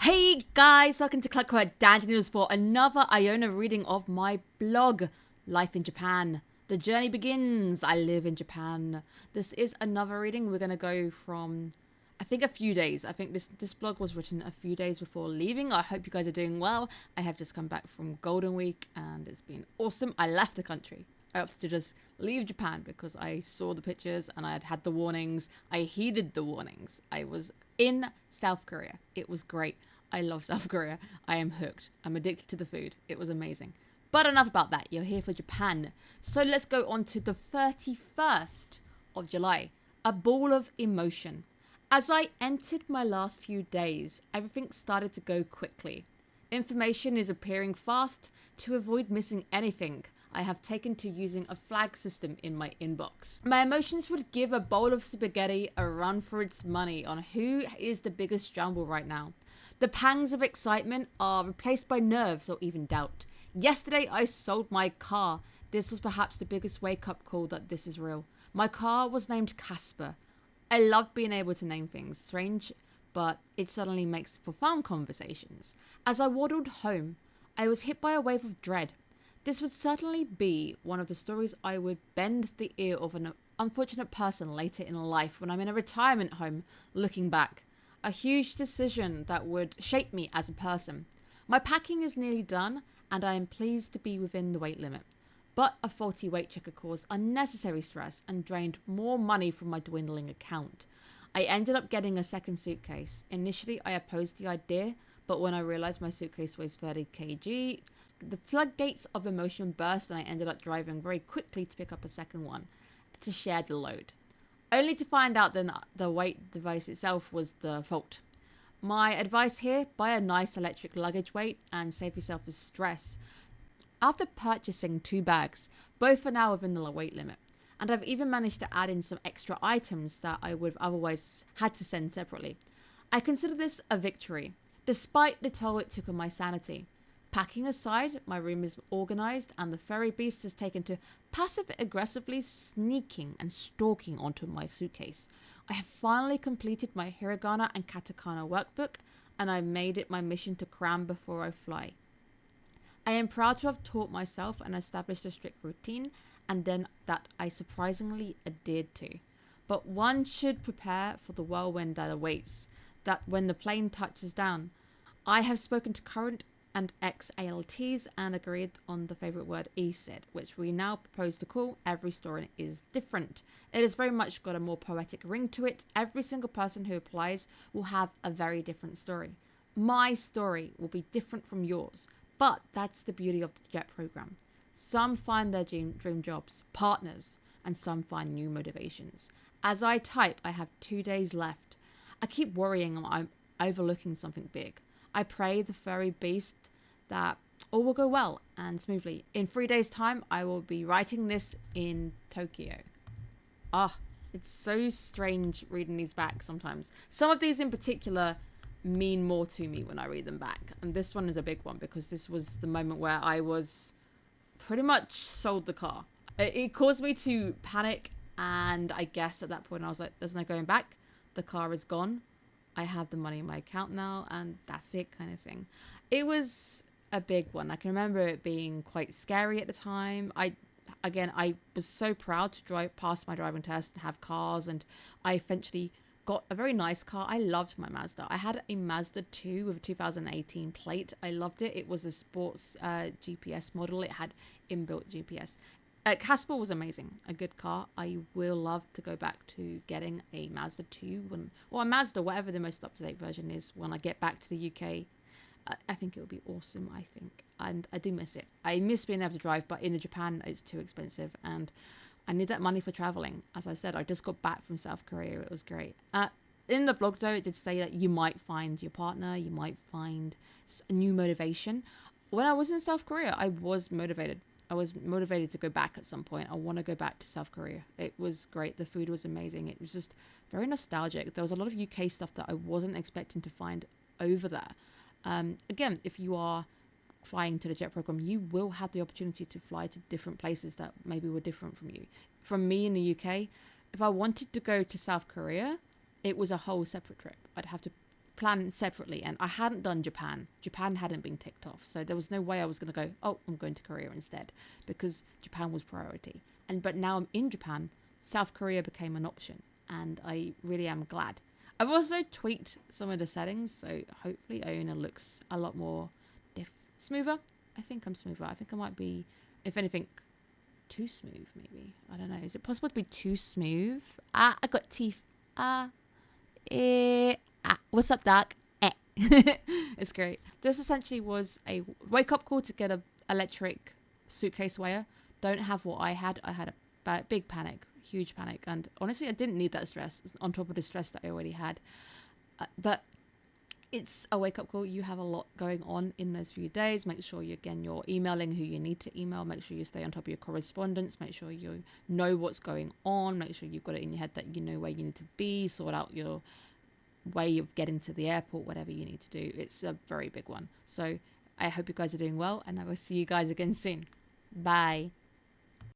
Hey guys, welcome to Clockwork Noodles for another Iona reading of my blog, Life in Japan. The journey begins. I live in Japan. This is another reading. We're going to go from, I think, a few days. I think this blog was written a few days before leaving. I hope you guys are doing well. I have just come back from Golden Week and it's been awesome. I left the country. I opted to just leave Japan because I saw the pictures and I had the warnings. I heeded the warnings. I was in South Korea. It was great. I love South Korea. I am hooked. I'm addicted to the food. It was amazing. But enough about that. You're here for Japan. So let's go on to the 31st of July. A ball of emotion. As I entered my last few days, everything started to go quickly. Information is appearing fast. To avoid missing anything, I have taken to using a flag system in my inbox. My emotions would give a bowl of spaghetti a run for its money on who is the biggest jumble right now. The pangs of excitement are replaced by nerves or even doubt. Yesterday I sold my car. This was perhaps the biggest wake-up call that this is real. My car was named Casper. I love being able to name things. Strange, but it suddenly makes for fun conversations. As I waddled home, I was hit by a wave of dread. This would certainly be one of the stories I would bend the ear of an unfortunate person later in life when I'm in a retirement home looking back. A huge decision that would shape me as a person. My packing is nearly done and I am pleased to be within the weight limit. But a faulty weight checker caused unnecessary stress and drained more money from my dwindling account. I ended up getting a second suitcase. Initially I opposed the idea, but when I realized my suitcase weighs 30 kg, the floodgates of emotion burst and I ended up driving very quickly to pick up a second one to share the load. Only to find out then the weight device itself was the fault. My advice here, buy a nice electric luggage weight and save yourself the stress. After purchasing 2 bags, both are now within the weight limit. And I've even managed to add in some extra items that I would have otherwise had to send separately. I consider this a victory, despite the toll it took on my sanity. Packing aside, my room is organised and the furry beast has taken to passive-aggressively sneaking and stalking onto my suitcase. I have finally completed my hiragana and katakana workbook and I made it my mission to cram before I fly. I am proud to have taught myself and established a strict routine and then that I surprisingly adhered to. But one should prepare for the whirlwind that awaits, that when the plane touches down. I have spoken to current and ex-ALTs and agreed on the favourite word ESID, which we now propose to call Every Story is Different. It has very much got a more poetic ring to it. Every single person who applies will have a very different story. My story will be different from yours, but that's the beauty of the JET program. Some find their dream jobs, partners, and some find new motivations. As I type, I have 2 days left. I keep worrying I'm overlooking something big. I pray the furry beast that all will go well and smoothly. In 3 days' time, I will be writing this in Tokyo. It's so strange reading these back sometimes. Some of these in particular mean more to me when I read them back. And this one is a big one because this was the moment where I was pretty much sold the car. It caused me to panic. And I guess at that point I was like, there's no going back. The car is gone. I have the money in my account now and that's it kind of thing. It was a big one. I can remember it being quite scary at the time. I was so proud to drive past my driving test and have cars and I eventually got a very nice car. I loved my Mazda. I had a Mazda 2 with a 2018 plate. I loved it. It was a sports GPS model. It had inbuilt GPS. Casper was amazing. A good car. I will love to go back to getting a Mazda 2 or a Mazda, whatever the most up-to-date version is when I get back to the UK. I think it would be awesome, I think. And I do miss it. I miss being able to drive, but in Japan, it's too expensive. And I need that money for traveling. As I said, I just got back from South Korea. It was great. In the blog, though, it did say that you might find your partner. You might find a new motivation. When I was in South Korea, I was motivated. I was motivated to go back at some point. I want to go back to South Korea. It was great. The food was amazing. It was just very nostalgic. There was a lot of UK stuff that I wasn't expecting to find over there. Again, if you are flying to the JET program, you will have the opportunity to fly to different places that maybe were different from you. From me in the UK, if I wanted to go to South Korea, it was a whole separate trip. I'd have to plan separately, and I hadn't done Japan. Japan hadn't been ticked off, so there was no way I was going to go, oh, I'm going to Korea instead, because Japan was priority. But now I'm in Japan, South Korea became an option, and I really am glad. I've also tweaked some of the settings, so hopefully Iona looks a lot more smoother. I think I'm smoother. I think I might be, if anything, too smooth, maybe. I don't know. Is it possible to be too smooth? I got teeth. What's up, Doc? It's great. This essentially was a wake-up call to get a electric suitcase weigher. Don't have what I had. I had a big panic, huge panic, and honestly, I didn't need that stress on top of the stress that I already had. But it's a wake-up call. You have a lot going on in those few days. Make sure you're emailing who you need to email. Make sure you stay on top of your correspondence. Make sure you know what's going on. Make sure you've got it in your head that you know where you need to be. Sort out your way of getting to the airport, whatever you need to do. It's a very big one. So I hope you guys are doing well, and I will see you guys again soon. Bye.